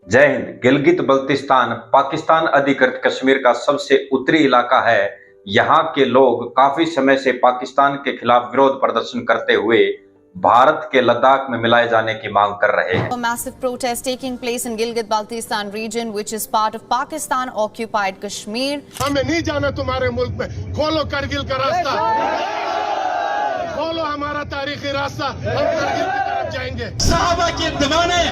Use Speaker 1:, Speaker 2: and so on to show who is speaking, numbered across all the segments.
Speaker 1: जय हिंद। गिलगित बल्तिस्तान पाकिस्तान अधिकृत कश्मीर का सबसे उत्तरी इलाका है। यहाँ के लोग काफी समय से पाकिस्तान के खिलाफ विरोध प्रदर्शन करते हुए भारत के लद्दाख में मिलाए जाने की मांग कर रहे हैं।
Speaker 2: A massive protest taking place in Gilgit-Baltistan region, which is part of Pakistan-occupied Kashmir.
Speaker 3: हमें नहीं जाना तुम्हारे मुल्क में, खोलो करगिल का रास्ता, खोलो हमारा तारीखी रास्ता, हम करगिल की तरफ जाएंगे।
Speaker 4: साहबा के दीवाने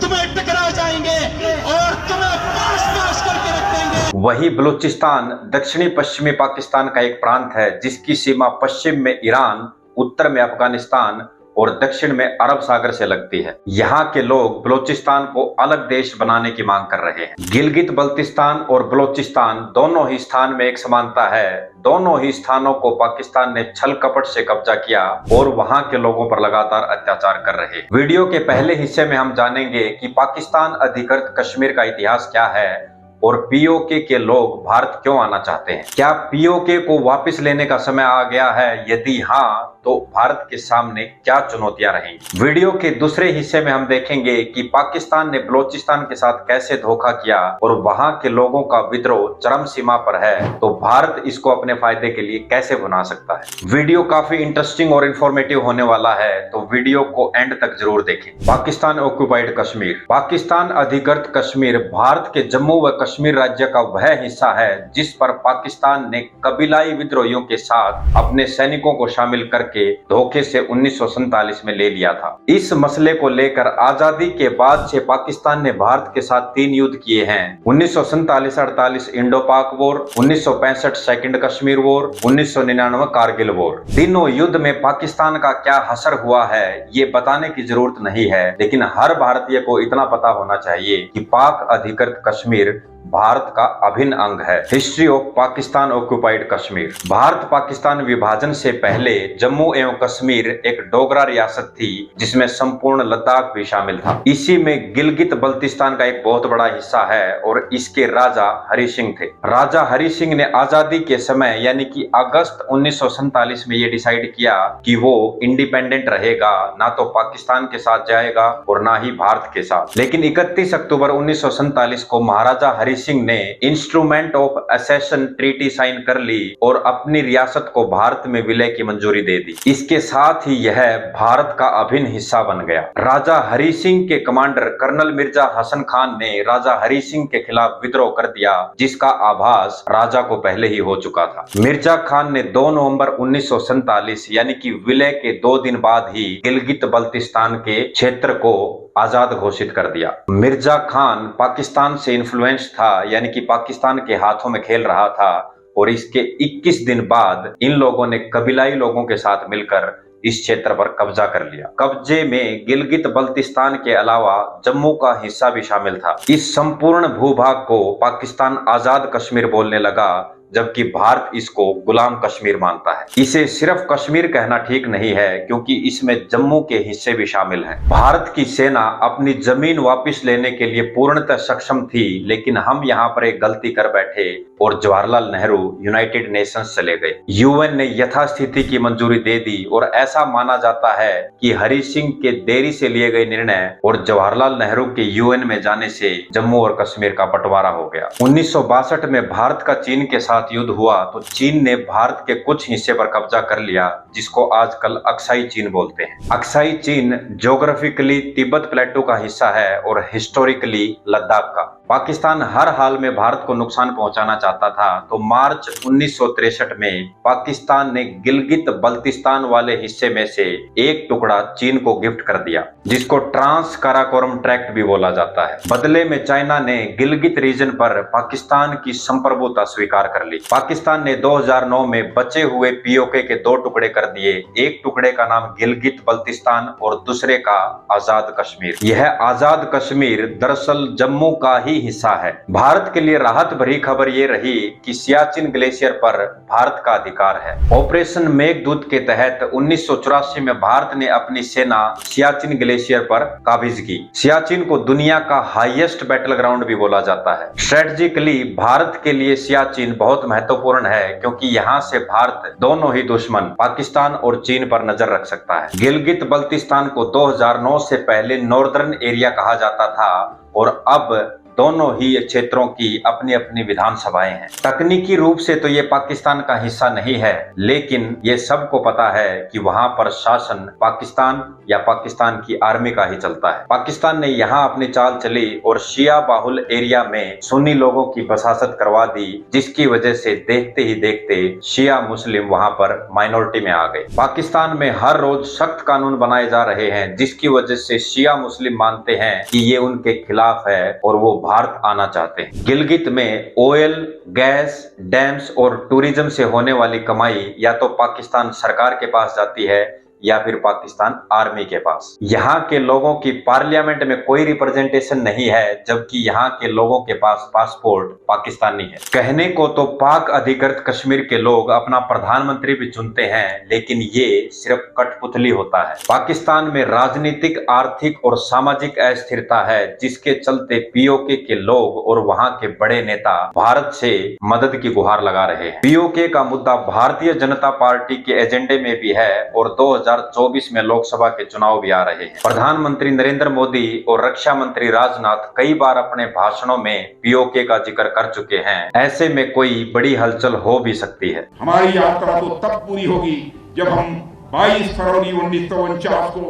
Speaker 4: तुम्हें टकरा जाएंगे और तुम्हें पास करके रख देंगे।
Speaker 1: वही बलूचिस्तान दक्षिणी पश्चिमी पाकिस्तान का एक प्रांत है, जिसकी सीमा पश्चिम में ईरान, उत्तर में अफगानिस्तान और दक्षिण में अरब सागर से लगती है। यहाँ के लोग बलूचिस्तान को अलग देश बनाने की मांग कर रहे हैं। गिलगित बल्तिस्तान और बलूचिस्तान दोनों ही स्थान में एक समानता है। दोनों ही स्थानों को पाकिस्तान ने छल कपट से कब्जा किया और वहां के लोगों पर लगातार अत्याचार कर रहे हैं। वीडियो के पहले हिस्से में हम जानेंगे कि पाकिस्तान अधिकृत कश्मीर का इतिहास क्या है और पीओके के लोग भारत क्यों आना चाहते हैं। क्या पीओके को वापस लेने का समय आ गया है? यदि हाँ, तो भारत के सामने क्या चुनौतियां रहेंगी। वीडियो के दूसरे हिस्से में हम देखेंगे कि पाकिस्तान ने बलूचिस्तान के साथ कैसे धोखा किया और वहां के लोगों का विद्रोह चरम सीमा पर है, तो भारत इसको अपने फायदे के लिए कैसे बना सकता है। वीडियो काफी इंटरेस्टिंग और इंफॉर्मेटिव होने वाला है, तो वीडियो को एंड तक जरूर देखें। पाकिस्तान ऑक्युपाइड कश्मीर। पाकिस्तान अधिकृत कश्मीर भारत के जम्मू व कश्मीर राज्य का वह हिस्सा है जिस पर पाकिस्तान ने कबीलाई विद्रोहियों के साथ अपने सैनिकों को शामिल करके धोखे से 1947 में ले लिया था। इस मसले को लेकर आजादी के बाद से पाकिस्तान ने भारत के साथ 3 युद्ध किए हैं। 1947-48 इंडो पाक war, 1965 second Kashmir war, 1999 Kargil war. तीनों युद्ध में पाकिस्तान का क्या हशर हुआ है ये बताने की जरूरत नहीं है, लेकिन हर भारतीय को इतना पता होना चाहिए कि पाक अधिकृत कश्मीर भारत का अभिन्न अंग है। History of Pakistan occupied Kashmir. Bharat Pakistan विभाजन से पहले जम्मू एवं कश्मीर एक डोगरा रियासत थी, जिसमें संपूर्ण लद्दाख भी शामिल था। इसी में गिलगित बल्तिस्तान का एक बहुत बड़ा हिस्सा है और इसके राजा हरि सिंह थे। राजा हरि सिंह ने आजादी के समय यानी कि अगस्त 1947 में ये डिसाइड किया कि वो इंडिपेंडेंट रहेगा, ना तो पाकिस्तान के साथ जाएगा और ना ही भारत के साथ। लेकिन 31 अक्टूबर 1947 को महाराजा हरि सिंह ने इंस्ट्रूमेंट ऑफ असेशन ट्रीटी साइन कर ली और अपनी रियासत को भारत में विलय की मंजूरी दे दी। इसके साथ ही यह भारत का अभिन्न हिस्सा बन गया। राजा हरि सिंह के कमांडर कर्नल मिर्जा हसन खान ने राजा हरि सिंह के खिलाफ विद्रोह कर दिया, जिसका आभास राजा को पहले ही हो चुका था। मिर्जा खान ने 2 नवंबर 1947 यानी कि विलय के 2 दिन बाद ही गिलगित बल्तिस्तान के क्षेत्र को आजाद घोषित कर दिया। मिर्जा खान पाकिस्तान से इन्फ्लुएंस था, यानी कि पाकिस्तान के हाथों में खेल रहा था और इसके 21 दिन बाद इन लोगों ने कबीलाई लोगों के साथ मिलकर इस क्षेत्र पर कब्जा कर लिया। कब्जे में गिलगित बल्तिस्तान के अलावा जम्मू का हिस्सा भी शामिल था। इस संपूर्ण भूभाग को पाकिस्तान आजाद कश्मीर बोलने लगा, जबकि भारत इसको गुलाम कश्मीर मानता है। इसे सिर्फ कश्मीर कहना ठीक नहीं है, क्योंकि इसमें जम्मू के हिस्से भी शामिल हैं। भारत की सेना अपनी जमीन वापस लेने के लिए पूर्णतः सक्षम थी, लेकिन हम यहाँ पर एक गलती कर बैठे और जवाहरलाल नेहरू यूनाइटेड नेशंस चले गए। यूएन ने यथास्थिति की मंजूरी दे दी और ऐसा माना जाता है कि हरि सिंह के देरी से लिए गए निर्णय और जवाहरलाल नेहरू के यूएन में जाने से जम्मू और कश्मीर का बंटवारा हो गया। 1962 में भारत का चीन के साथ युद्ध हुआ तो चीन ने भारत के कुछ हिस्से पर कब्जा कर लिया, जिसको आजकल अक्साई चीन बोलते हैं। अक्साई चीन ज्योग्राफिकली तिब्बत प्लेटो का हिस्सा है और हिस्टोरिकली लद्दाख का। पाकिस्तान हर हाल में भारत को नुकसान पहुंचाना चाहता था, तो मार्च 1963 में पाकिस्तान ने गिलगित बल्तिस्तान वाले हिस्से में से एक टुकड़ा चीन को गिफ्ट कर दिया, जिसको ट्रांस काराकोरम ट्रैक्ट भी बोला जाता है। बदले में चाइना ने गिलगित रीजन पर पाकिस्तान की संप्रभुता स्वीकार कर ली। पाकिस्तान ने 2009 में बचे हुए पीओके के 2 टुकड़े कर दिए। एक टुकड़े का नाम गिलगित बल्तिस्तान और दूसरे का आजाद कश्मीर। यह आजाद कश्मीर दरअसल जम्मू का ही हिस्सा है। भारत के लिए राहत भरी खबर ये रही कि सियाचिन ग्लेशियर पर भारत का अधिकार है। ऑपरेशन मेघदूत के तहत 1984 में भारत ने अपनी सेना सियाचिन ग्लेशियर पर काबिज की। सियाचिन को दुनिया का हाईएस्ट बैटल ग्राउंड भी बोला जाता है। स्ट्रेटेजिकली भारत के लिए सियाचिन बहुत महत्वपूर्ण है, क्योंकि यहाँ से भारत दोनों ही दुश्मन पाकिस्तान और चीन पर नजर रख सकता है। गिलगित बल्तिस्तान को 2009 से पहले नॉर्दर्न एरिया कहा जाता था और अब दोनों ही क्षेत्रों की अपनी अपनी विधानसभाएं हैं। तकनीकी रूप से तो ये पाकिस्तान का हिस्सा नहीं है, लेकिन ये सबको पता है कि वहां पर शासन पाकिस्तान या पाकिस्तान की आर्मी का ही चलता है। पाकिस्तान ने यहाँ अपनी चाल चली और शिया बाहुल एरिया में सुन्नी लोगों की बसासत करवा दी, जिसकी वजह से देखते ही देखते शिया मुस्लिम वहां पर माइनॉरिटी में आ गए। पाकिस्तान में हर रोज सख्त कानून बनाए जा रहे हैं, जिसकी वजह से शिया मुस्लिम मानते हैं कि ये उनके खिलाफ है और वो भारत आना चाहते हैं। गिलगित में ऑयल, गैस, डैम्स और टूरिज्म से होने वाली कमाई या तो पाकिस्तान सरकार के पास जाती है या फिर पाकिस्तान आर्मी के पास। यहाँ के लोगों की पार्लियामेंट में कोई रिप्रेजेंटेशन नहीं है, जबकि यहाँ के लोगों के पास पासपोर्ट पाकिस्तानी है। कहने को तो पाक अधिकृत कश्मीर के लोग अपना प्रधानमंत्री भी चुनते हैं, लेकिन ये सिर्फ कठपुतली होता है। पाकिस्तान में राजनीतिक, आर्थिक और सामाजिक अस्थिरता है, जिसके चलते पीओके के लोग और वहाँ के बड़े नेता भारत से मदद की गुहार लगा रहे हैं। पीओके का मुद्दा भारतीय जनता पार्टी के एजेंडे में भी है और 2024 में लोकसभा के चुनाव भी आ रहे हैं। प्रधानमंत्री नरेंद्र मोदी और रक्षा मंत्री राजनाथ कई बार अपने भाषणों में पीओके का जिक्र कर चुके हैं। ऐसे में कोई बड़ी हलचल हो भी सकती है।
Speaker 5: हमारी यात्रा तो तब पूरी होगी जब हम 22 फरवरी 1949 को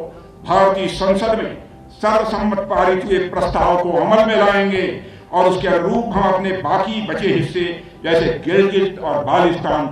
Speaker 5: भारतीय संसद में सर्वसम्मत पारित हुए प्रस्ताव को अमल में लाएंगे और उसके अनुरूप हम अपने बाकी बचे हिस्से जैसे गिलगित और बाल्टिस्तान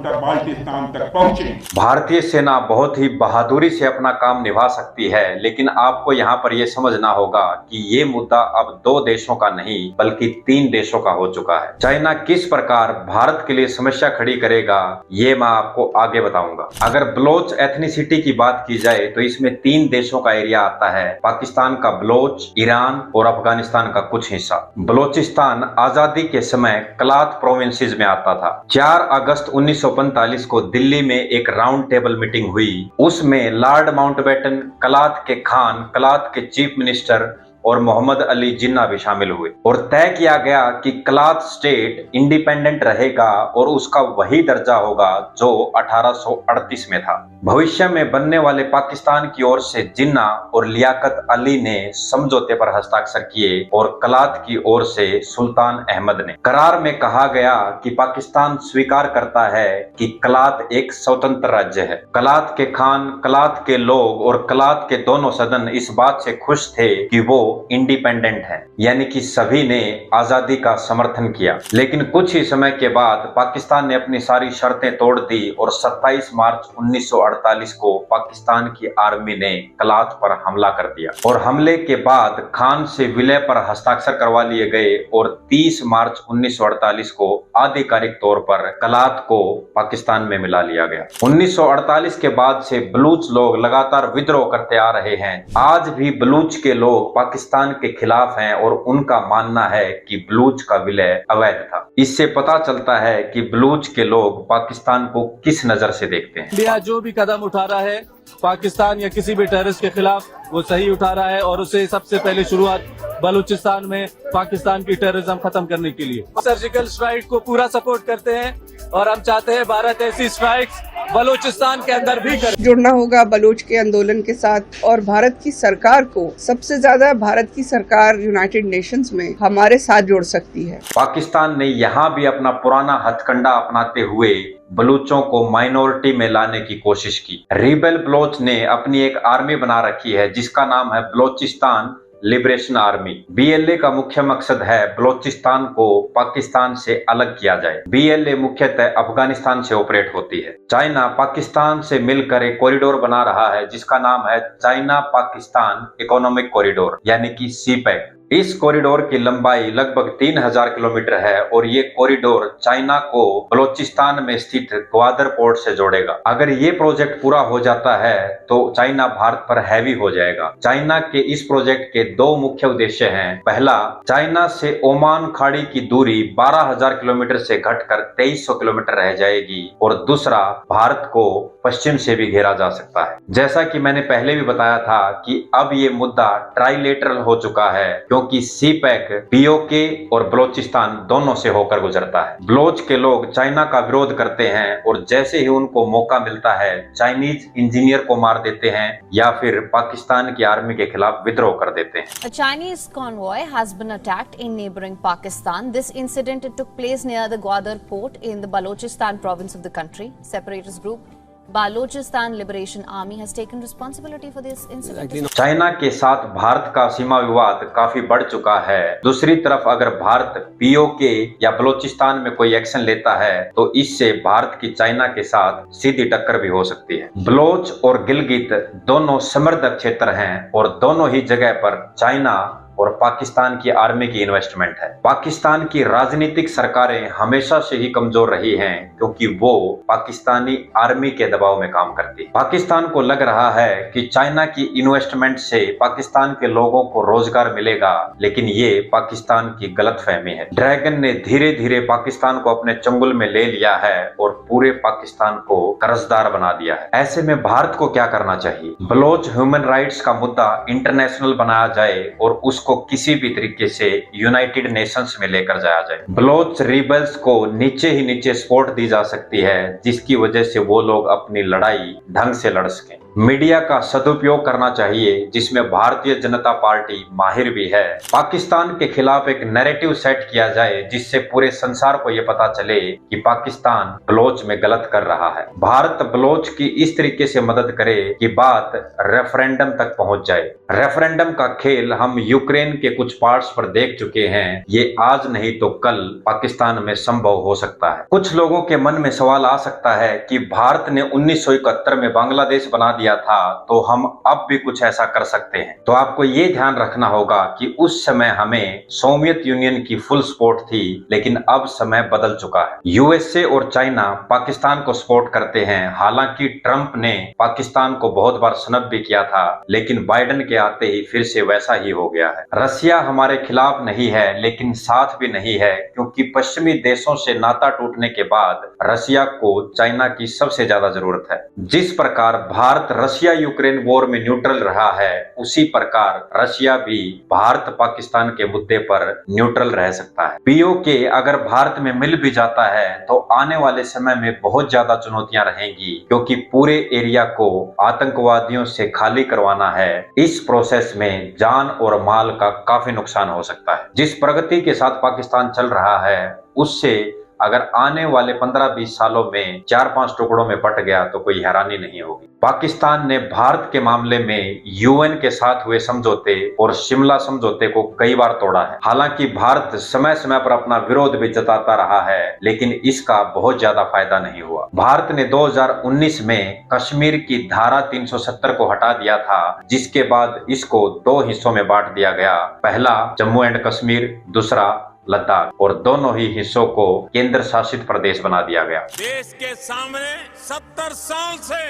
Speaker 5: तक पहुंचे।
Speaker 1: भारतीय सेना बहुत ही बहादुरी से अपना काम निभा सकती है, लेकिन आपको यहाँ पर यह समझना होगा कि ये मुद्दा अब 2 देशों का नहीं बल्कि 3 देशों का हो चुका है। चाइना किस प्रकार भारत के लिए समस्या खड़ी करेगा, ये मैं आपको आगे बताऊंगा। अगर बलोच एथनिसिटी की बात की जाए तो इसमें 3 देशों का एरिया आता है, पाकिस्तान का बलोच, ईरान और अफगानिस्तान का कुछ हिस्सा। बलोचिस्तान आजादी के समय कलात प्रोविंसेस में आता था। 4 अगस्त 1945 को दिल्ली में एक राउंड टेबल मीटिंग हुई। उसमें लॉर्ड माउंटबेटन, कलात के खान, कलात के चीफ मिनिस्टर और मोहम्मद अली जिन्ना भी शामिल हुए और तय किया गया कि कलात स्टेट इंडिपेंडेंट रहेगा और उसका वही दर्जा होगा जो 1838 में था। भविष्य में बनने वाले पाकिस्तान की ओर से जिन्ना और लियाकत अली ने समझौते पर हस्ताक्षर किए और कलात की ओर से सुल्तान अहमद ने। करार में कहा गया कि पाकिस्तान स्वीकार करता है कि कलात एक स्वतंत्र राज्य है। कलात के खान, कलात के लोग और कलात के दोनों सदन इस बात से खुश थे कि वो इंडिपेंडेंट है, यानी कि सभी ने आजादी का समर्थन किया। लेकिन कुछ ही समय के बाद पाकिस्तान ने अपनी सारी शर्तें तोड़ दी और 27 मार्च 1948 को पाकिस्तान की आर्मी ने कलात पर हमला कर दिया और हमले के बाद खान से विलय पर हस्ताक्षर करवा लिए गए और 30 मार्च 1948 को आधिकारिक तौर पर कलात को पाकिस्तान में मिला लिया गया। 1948 के बाद से बलूच लोग लगातार विद्रोह करते आ रहे हैं। आज भी बलूच के लोग पाकिस्तान के खिलाफ हैं और उनका मानना है कि बलूच का विलय अवैध था। इससे पता चलता है कि बलूच के लोग पाकिस्तान को किस नजर से देखते हैं।
Speaker 6: इंडिया जो भी कदम उठा रहा है पाकिस्तान या किसी भी टेररिस्ट के खिलाफ, वो सही उठा रहा है और उसे सबसे पहले शुरुआत बलूचिस्तान में पाकिस्तान की टेररिज्म खत्म करने के लिए सर्जिकल स्ट्राइक को पूरा सपोर्ट करते हैं और हम चाहते हैं भारत ऐसी स्ट्राइक्स बलूचिस्तान के अंदर भी करे।
Speaker 7: जुड़ना होगा बलूच के आंदोलन के साथ और भारत की सरकार को, सबसे ज्यादा भारत की सरकार यूनाइटेड नेशंस में हमारे साथ जोड़ सकती है।
Speaker 1: पाकिस्तान ने यहाँ भी अपना पुराना हथकंडा अपनाते हुए बलूचों को माइनॉरिटी में लाने की कोशिश की। रिबेल बलोच ने अपनी एक आर्मी बना रखी है जिसका नाम है बलोचिस्तान लिबरेशन आर्मी। बीएलए का मुख्य मकसद है बलोचिस्तान को पाकिस्तान से अलग किया जाए। बीएलए मुख्यतः अफगानिस्तान से ऑपरेट होती है। चाइना पाकिस्तान से मिलकर एक कॉरिडोर बना रहा है जिसका नाम है चाइना पाकिस्तान इकोनॉमिक कॉरिडोर यानी कि सीपैक। इस कॉरिडोर की लंबाई लगभग 3000 किलोमीटर है और ये कॉरिडोर चाइना को बलोचिस्तान में स्थित ग्वादर पोर्ट से जोड़ेगा। अगर ये प्रोजेक्ट पूरा हो जाता है तो चाइना भारत पर हैवी हो जाएगा। चाइना के इस प्रोजेक्ट के 2 मुख्य उद्देश्य हैं। पहला, चाइना से ओमान खाड़ी की दूरी 12000 किलोमीटर से घटकर 2300 किलोमीटर रह जाएगी और दूसरा, भारत को पश्चिम से भी घेरा जा सकता है। जैसा कि मैंने पहले भी बताया था कि अब ये मुद्दा ट्राइलेटरल हो चुका है, क्योंकि क्योंकि सीपैक पीओके और बलोचिस्तान दोनों से होकर गुजरता है। बलोच के लोग चाइना का विरोध करते हैं और जैसे ही उनको मौका मिलता है चाइनीज इंजीनियर को मार देते हैं या फिर पाकिस्तान की आर्मी के खिलाफ विद्रोह कर देते हैं।
Speaker 2: A Chinese convoy has been attacked in neighboring Pakistan. This incident took place near the Gwadar port in the Balochistan province of the country. Separatist group Balochistan Liberation Army has taken responsibility for this incident.
Speaker 1: China के साथ भारत का सीमा विवाद काफी बढ़ चुका है। दूसरी तरफ अगर भारत पीओके या बलोचिस्तान में कोई एक्शन लेता है तो इससे भारत की चाइना के साथ सीधी टक्कर भी हो सकती है। बलोच और गिलगित दोनों समृद्ध क्षेत्र हैं और दोनों ही जगह पर चाइना और पाकिस्तान की आर्मी की इन्वेस्टमेंट है। पाकिस्तान की राजनीतिक सरकारें हमेशा से ही कमजोर रही हैं क्योंकि वो पाकिस्तानी आर्मी के दबाव में काम करती है। पाकिस्तान को लग रहा है कि चाइना की इन्वेस्टमेंट से पाकिस्तान के लोगों को रोजगार मिलेगा, लेकिन ये पाकिस्तान की गलतफहमी है। ड्रैगन ने धीरे धीरे पाकिस्तान को अपने चंगुल में ले लिया है और पूरे पाकिस्तान को कर्जदार बना दिया है। ऐसे में भारत को क्या करना चाहिए? बलोच ह्यूमन राइट्स का मुद्दा इंटरनेशनल बनाया जाए और उसको किसी भी तरीके से यूनाइटेड नेशंस में लेकर जाया जाए। बलोच रिबल्स को नीचे ही नीचे सपोर्ट दी जा सकती है जिसकी वजह से वो लोग अपनी लड़ाई ढंग से लड़ सकें। मीडिया का सदुपयोग करना चाहिए जिसमें भारतीय जनता पार्टी माहिर भी है। पाकिस्तान के खिलाफ एक नैरेटिव सेट किया जाए जिससे पूरे संसार को यह पता चले कि पाकिस्तान बलोच में गलत कर रहा है। भारत बलोच की इस तरीके से मदद करे कि बात रेफरेंडम तक पहुंच जाए। रेफरेंडम का खेल हम यूक्रेन के कुछ पार्ट्स पर देख चुके हैं। ये आज नहीं तो कल पाकिस्तान में संभव हो सकता है। कुछ लोगों के मन में सवाल आ सकता है कि भारत ने 1971 में बांग्लादेश बना दिया था तो हम अब भी कुछ ऐसा कर सकते हैं। तो आपको ये ध्यान रखना होगा कि उस समय हमें सोवियत यूनियन की फुल सपोर्ट थी, लेकिन अब समय बदल चुका है। यूएसए और चाइना पाकिस्तान को सपोर्ट करते हैं। हालांकि ट्रंप ने पाकिस्तान को बहुत बार सनब भी किया था, लेकिन बाइडेन के आते ही फिर से वैसा ही हो गया है। रसिया हमारे खिलाफ नहीं है लेकिन साथ भी नहीं है, क्योंकि पश्चिमी देशों से नाता टूटने के बाद रसिया को चाइना की सबसे ज्यादा जरूरत है। जिस प्रकार भारत रशिया यूक्रेन वॉर में न्यूट्रल रहा है, उसी प्रकार रशिया भी भारत पाकिस्तान के मुद्दे पर न्यूट्रल रह सकता है। पीओके अगर भारत में मिल भी जाता है तो आने वाले समय में बहुत ज्यादा चुनौतियां रहेंगी, क्योंकि पूरे एरिया को आतंकवादियों से खाली करवाना है। इस प्रोसेस में जान और माल का काफी नुकसान हो सकता है। जिस प्रगति के साथ पाकिस्तान चल रहा है उससे अगर आने वाले 15-20 सालों में 4-5 टुकड़ों में बट गया तो कोई हैरानी नहीं होगी। पाकिस्तान ने भारत के मामले में यूएन के साथ हुए समझौते और शिमला समझौते को कई बार तोड़ा है। हालांकि भारत समय समय पर अपना विरोध भी जताता रहा है, लेकिन इसका बहुत ज्यादा फायदा नहीं हुआ। भारत ने 2019 में कश्मीर की धारा 370 को हटा दिया था, जिसके बाद इसको 2 हिस्सों में बांट दिया गया। पहला जम्मू एंड कश्मीर, दूसरा लद्दाख, और दोनों ही हिस्सों को केंद्र शासित प्रदेश बना दिया गया।
Speaker 8: देश के सामने 70 साल से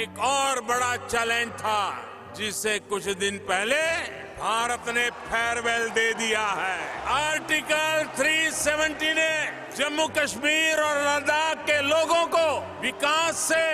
Speaker 8: एक और बड़ा चैलेंज था, जिसे कुछ दिन पहले भारत ने फेयरवेल दे दिया है। आर्टिकल 370 ने जम्मू कश्मीर और लद्दाख के लोगों को विकास से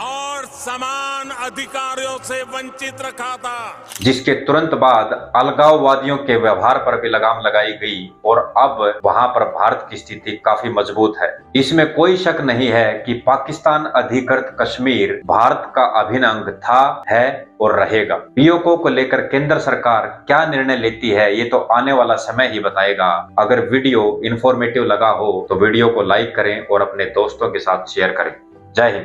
Speaker 8: और समान अधिकारों से वंचित रखा था,
Speaker 1: जिसके तुरंत बाद अलगाववादियों के व्यवहार पर भी लगाम लगाई गई और अब वहां पर भारत की स्थिति काफी मजबूत है। इसमें कोई शक नहीं है कि पाकिस्तान अधिकृत कश्मीर भारत का अभिन्न अंग था, है और रहेगा। पीओके को लेकर केंद्र सरकार क्या निर्णय लेती है ये तो आने वाला समय ही बताएगा। अगर वीडियो इंफॉर्मेटिव लगा हो तो वीडियो को लाइक करें और अपने दोस्तों के साथ शेयर करें। जय हिंद।